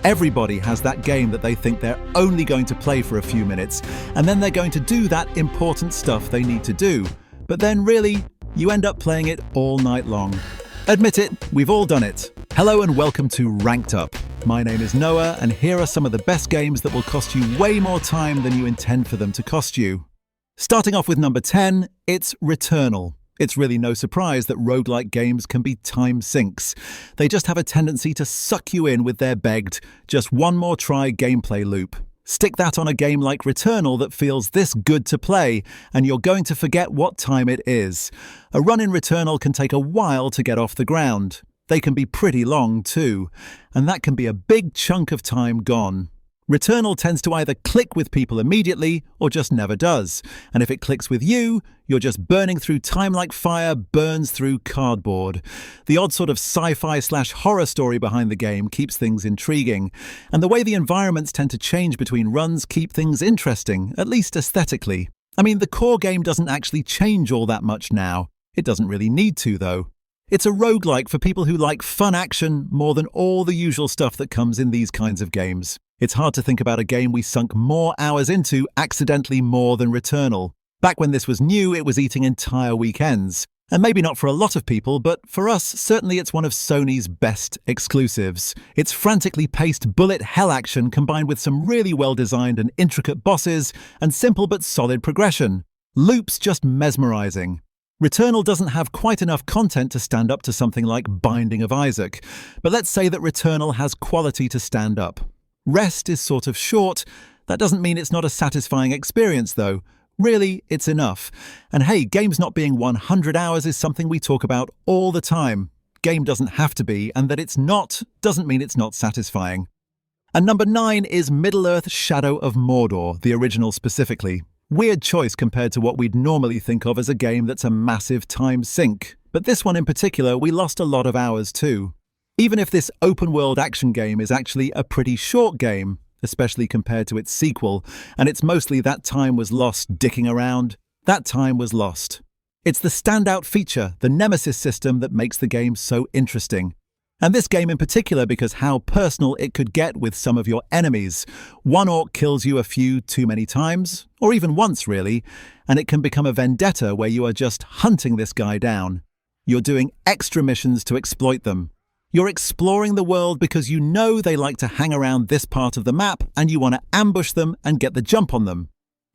Everybody has that game that they think they're only going to play for a few minutes, and then they're going to do that important stuff they need to do. But then really, you end up playing it all night long. Admit it, we've all done it. Hello and welcome to Ranked Up. My name is Noah, and here are some of the best games that will cost you way more time than you intend for them to cost you. Starting off with number 10, it's Returnal. It's really no surprise that roguelike games can be time sinks. They just have a tendency to suck you in with their begged, just one more try gameplay loop. Stick that on a game like Returnal that feels this good to play, and you're going to forget what time it is. A run in Returnal can take a while to get off the ground. They can be pretty long too, and that can be a big chunk of time gone. Returnal tends to either click with people immediately or just never does, and if it clicks with you, you're just burning through time like fire burns through cardboard. The odd sort of sci-fi/horror story behind the game keeps things intriguing, and the way the environments tend to change between runs keep things interesting, at least aesthetically. I mean, the core game doesn't actually change all that much now. It doesn't really need to, though. It's a roguelike for people who like fun action more than all the usual stuff that comes in these kinds of games. It's hard to think about a game we sunk more hours into accidentally more than Returnal. Back when this was new, it was eating entire weekends. And maybe not for a lot of people, but for us, certainly it's one of Sony's best exclusives. It's frantically paced bullet hell action combined with some really well-designed and intricate bosses and simple but solid progression. Loops just mesmerizing. Returnal doesn't have quite enough content to stand up to something like Binding of Isaac, but let's say that Returnal has quality to stand up. Rest is sort of short. That doesn't mean it's not a satisfying experience, though. Really, it's enough. And hey, games not being 100 hours is something we talk about all the time. Game doesn't have to be, and that it's not doesn't mean it's not satisfying. And number 9 is Middle-earth: Shadow of Mordor, the original specifically. Weird choice compared to what we'd normally think of as a game that's a massive time sink. But this one in particular, we lost a lot of hours too. Even if this open-world action game is actually a pretty short game, especially compared to its sequel, and it's mostly that time was lost dicking around, that time was lost. It's the standout feature, the Nemesis system, that makes the game so interesting. And this game in particular because how personal it could get with some of your enemies. One orc kills you a few too many times, or even once really, and it can become a vendetta where you are just hunting this guy down. You're doing extra missions to exploit them. You're exploring the world because you know they like to hang around this part of the map and you want to ambush them and get the jump on them.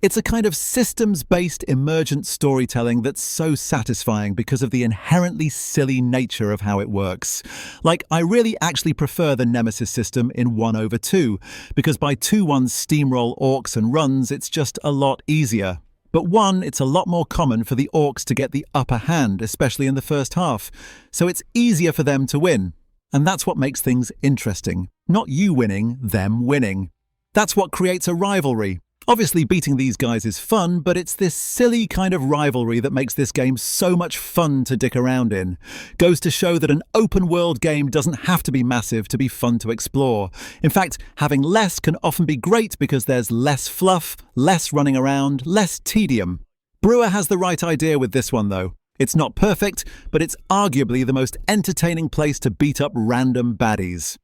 It's a kind of systems-based emergent storytelling that's so satisfying because of the inherently silly nature of how it works. Like, I really actually prefer the Nemesis system in 1/2, because by 2-1 steamroll orcs and runs, it's just a lot easier. But 1, it's a lot more common for the orcs to get the upper hand, especially in the first half, so it's easier for them to win. And that's what makes things interesting. Not you winning, them winning. That's what creates a rivalry. Obviously, beating these guys is fun, but it's this silly kind of rivalry that makes this game so much fun to dick around in. Goes to show that an open-world game doesn't have to be massive to be fun to explore. In fact, having less can often be great because there's less fluff, less running around, less tedium. Brewer has the right idea with this one, though. It's not perfect, but it's arguably the most entertaining place to beat up random baddies.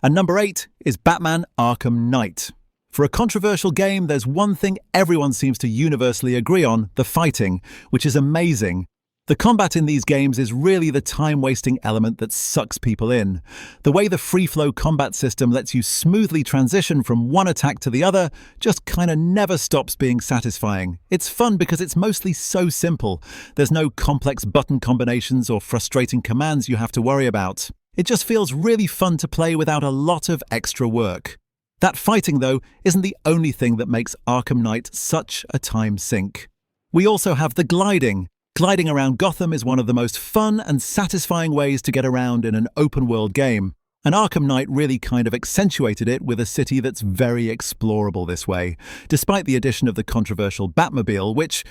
And number 8 is Batman Arkham Knight. For a controversial game, there's one thing everyone seems to universally agree on: the fighting, which is amazing. The combat in these games is really the time-wasting element that sucks people in. The way the free-flow combat system lets you smoothly transition from one attack to the other just kinda never stops being satisfying. It's fun because it's mostly so simple. There's no complex button combinations or frustrating commands you have to worry about. It just feels really fun to play without a lot of extra work. That fighting, though, isn't the only thing that makes Arkham Knight such a time sink. We also have the gliding. Gliding around Gotham is one of the most fun and satisfying ways to get around in an open-world game, and Arkham Knight really kind of accentuated it with a city that's very explorable this way, despite the addition of the controversial Batmobile, which,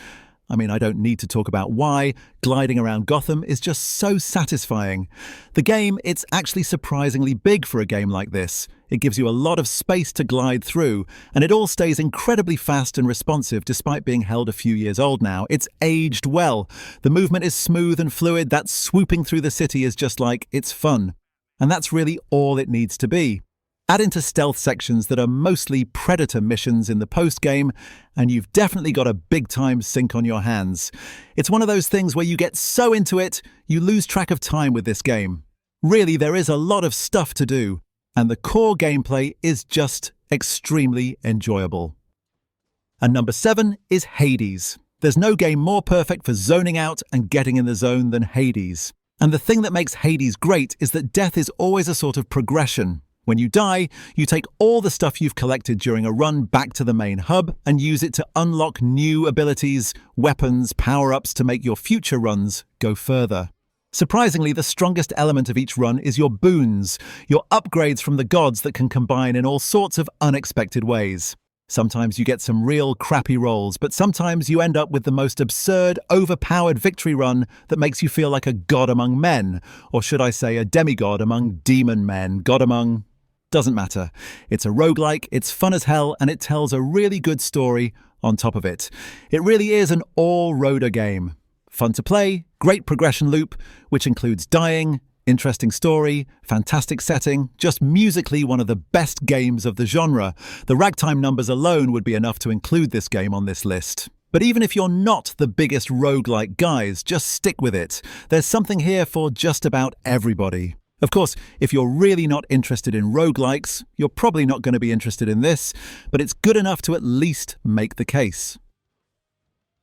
I mean, I don't need to talk about why. Gliding around Gotham is just so satisfying. The game, it's actually surprisingly big for a game like this. It gives you a lot of space to glide through, and it all stays incredibly fast and responsive despite being held a few years old now. It's aged well. The movement is smooth and fluid. That swooping through the city is just like, it's fun. And that's really all it needs to be. Add into stealth sections that are mostly predator missions in the post-game, and you've definitely got a big-time sink on your hands. It's one of those things where you get so into it, you lose track of time with this game. Really, there is a lot of stuff to do, and the core gameplay is just extremely enjoyable. And number 7 is Hades. There's no game more perfect for zoning out and getting in the zone than Hades. And the thing that makes Hades great is that death is always a sort of progression. When you die, you take all the stuff you've collected during a run back to the main hub and use it to unlock new abilities, weapons, power-ups to make your future runs go further. Surprisingly, the strongest element of each run is your boons, your upgrades from the gods that can combine in all sorts of unexpected ways. Sometimes you get some real crappy rolls, but sometimes you end up with the most absurd, overpowered victory run that makes you feel like a god among men, or should I say a demigod among demon men, god among... Doesn't matter. It's a roguelike, it's fun as hell, and it tells a really good story on top of it. It really is an all-roader game. Fun to play, great progression loop, which includes dying, interesting story, fantastic setting, just musically one of the best games of the genre. The ragtime numbers alone would be enough to include this game on this list. But even if you're not the biggest roguelike guys, just stick with it. There's something here for just about everybody. Of course, if you're really not interested in roguelikes, you're probably not going to be interested in this, but it's good enough to at least make the case.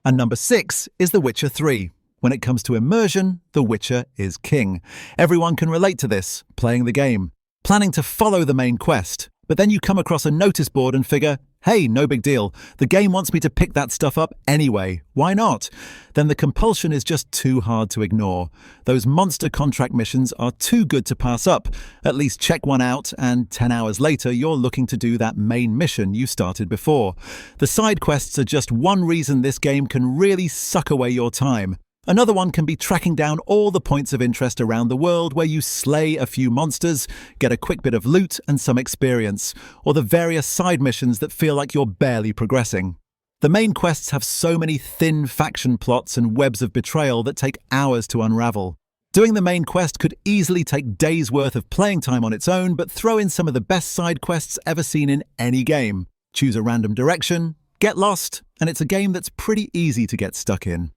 And number 6 is The Witcher 3. When it comes to immersion, The Witcher is king. Everyone can relate to this, playing the game, planning to follow the main quest, but then you come across a notice board and figure, hey, no big deal, the game wants me to pick that stuff up anyway, why not? Then the compulsion is just too hard to ignore. Those monster contract missions are too good to pass up. At least check one out, and 10 hours later you're looking to do that main mission you started before. The side quests are just one reason this game can really suck away your time. Another one can be tracking down all the points of interest around the world where you slay a few monsters, get a quick bit of loot and some experience, or the various side missions that feel like you're barely progressing. The main quests have so many thin faction plots and webs of betrayal that take hours to unravel. Doing the main quest could easily take days' worth of playing time on its own, but throw in some of the best side quests ever seen in any game. Choose a random direction, get lost, and it's a game that's pretty easy to get stuck in.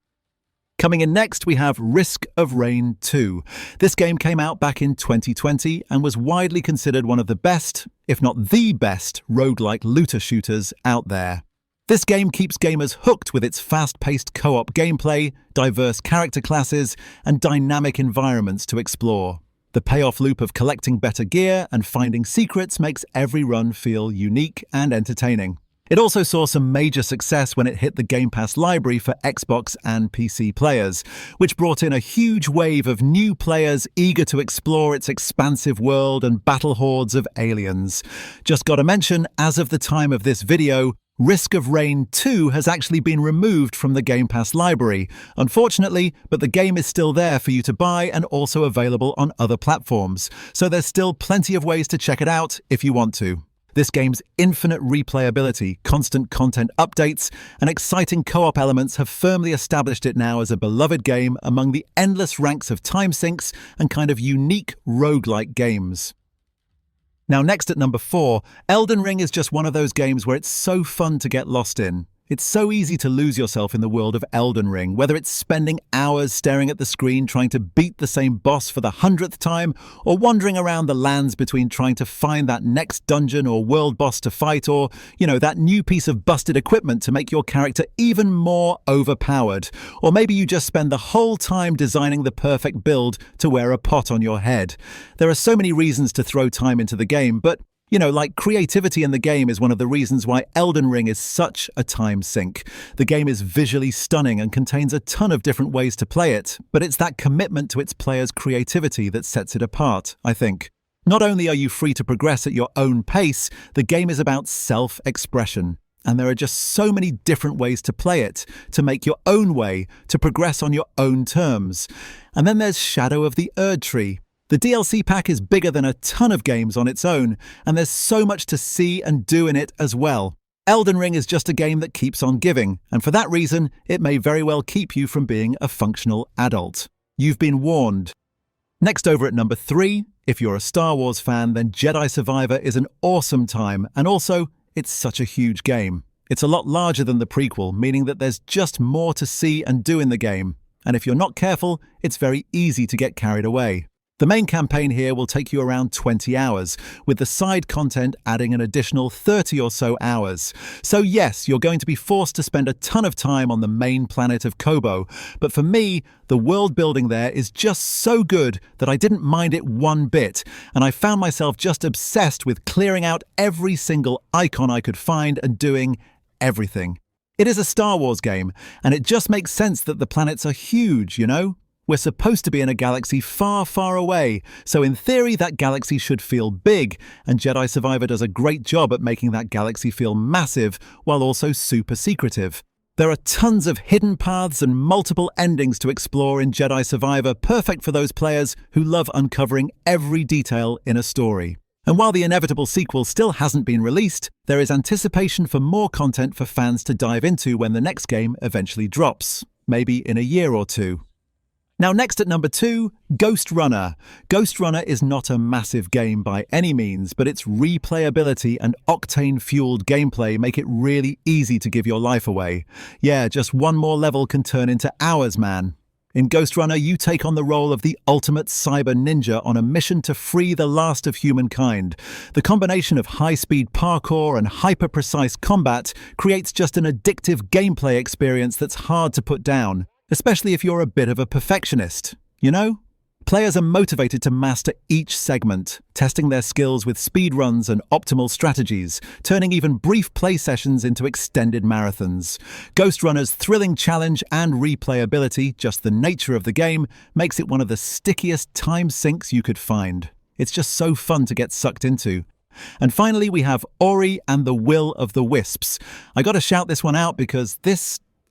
Coming in next, we have Risk of Rain 2. This game came out back in 2020 and was widely considered one of the best, if not the best, roguelike looter shooters out there. This game keeps gamers hooked with its fast-paced co-op gameplay, diverse character classes, and dynamic environments to explore. The payoff loop of collecting better gear and finding secrets makes every run feel unique and entertaining. It also saw some major success when it hit the Game Pass library for Xbox and PC players, which brought in a huge wave of new players eager to explore its expansive world and battle hordes of aliens. Just gotta mention, as of the time of this video, Risk of Rain 2 has actually been removed from the Game Pass library, unfortunately, but the game is still there for you to buy and also available on other platforms, so there's still plenty of ways to check it out if you want to. This game's infinite replayability, constant content updates, and exciting co-op elements have firmly established it now as a beloved game among the endless ranks of time sinks and kind of unique roguelike games. Now next at number 4, Elden Ring is just one of those games where it's so fun to get lost in. It's so easy to lose yourself in the world of Elden Ring, whether it's spending hours staring at the screen trying to beat the same boss for the 100th time, or wandering around the lands between trying to find that next dungeon or world boss to fight, or, that new piece of busted equipment to make your character even more overpowered. Or maybe you just spend the whole time designing the perfect build to wear a pot on your head. There are so many reasons to throw time into the game, but creativity in the game is one of the reasons why Elden Ring is such a time sink. The game is visually stunning and contains a ton of different ways to play it, but it's that commitment to its players' creativity that sets it apart, I think. Not only are you free to progress at your own pace, the game is about self-expression. And there are just so many different ways to play it, to make your own way, to progress on your own terms. And then there's Shadow of the Erdtree. The DLC pack is bigger than a ton of games on its own, and there's so much to see and do in it as well. Elden Ring is just a game that keeps on giving, and for that reason, it may very well keep you from being a functional adult. You've been warned. Next over at number 3, if you're a Star Wars fan, then Jedi Survivor is an awesome time, and also, it's such a huge game. It's a lot larger than the prequel, meaning that there's just more to see and do in the game. And if you're not careful, it's very easy to get carried away. The main campaign here will take you around 20 hours, with the side content adding an additional 30 or so hours. So yes, you're going to be forced to spend a ton of time on the main planet of Kobo, but for me, the world building there is just so good that I didn't mind it one bit, and I found myself just obsessed with clearing out every single icon I could find and doing everything. It is a Star Wars game, and it just makes sense that the planets are huge, you know? We're supposed to be in a galaxy far, far away, so in theory that galaxy should feel big, and Jedi Survivor does a great job at making that galaxy feel massive, while also super secretive. There are tons of hidden paths and multiple endings to explore in Jedi Survivor, perfect for those players who love uncovering every detail in a story. And while the inevitable sequel still hasn't been released, there is anticipation for more content for fans to dive into when the next game eventually drops, maybe in a year or two. Now next at number 2, Ghostrunner. Ghostrunner is not a massive game by any means, but its replayability and octane-fueled gameplay make it really easy to give your life away. Yeah, just one more level can turn into hours, man. In Ghostrunner, you take on the role of the ultimate cyber ninja on a mission to free the last of humankind. The combination of high-speed parkour and hyper-precise combat creates just an addictive gameplay experience that's hard to put down. Especially if you're a bit of a perfectionist, you know? Players are motivated to master each segment, testing their skills with speedruns and optimal strategies, turning even brief play sessions into extended marathons. Ghostrunner's thrilling challenge and replayability, just the nature of the game, makes it one of the stickiest time sinks you could find. It's just so fun to get sucked into. And finally, we have Ori and the Will of the Wisps. I gotta shout this one out because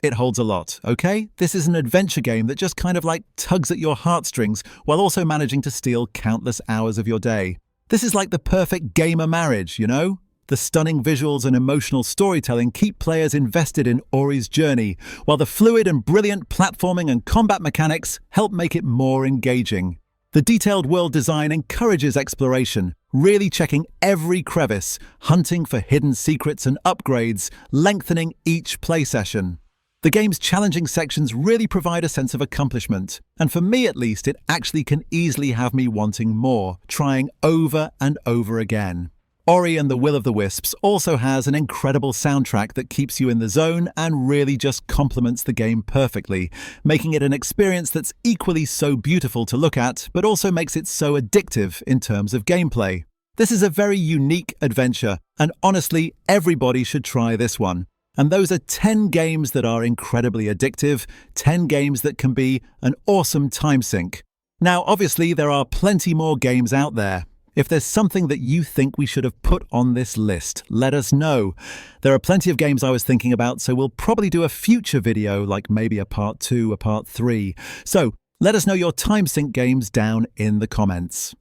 it holds a lot, okay? This is an adventure game that just kind of like tugs at your heartstrings while also managing to steal countless hours of your day. This is like the perfect gamer marriage, you know? The stunning visuals and emotional storytelling keep players invested in Ori's journey, while the fluid and brilliant platforming and combat mechanics help make it more engaging. The detailed world design encourages exploration, really checking every crevice, hunting for hidden secrets and upgrades, lengthening each play session. The game's challenging sections really provide a sense of accomplishment, and for me at least, it actually can easily have me wanting more, trying over and over again. Ori and the Will of the Wisps also has an incredible soundtrack that keeps you in the zone and really just complements the game perfectly, making it an experience that's equally so beautiful to look at, but also makes it so addictive in terms of gameplay. This is a very unique adventure, and honestly, everybody should try this one. And those are 10 games that are incredibly addictive, 10 games that can be an awesome time sink. Now, obviously, there are plenty more games out there. If there's something that you think we should have put on this list, let us know. There are plenty of games I was thinking about, so we'll probably do a future video, like maybe a part 2, a part 3. So, let us know your time sink games down in the comments.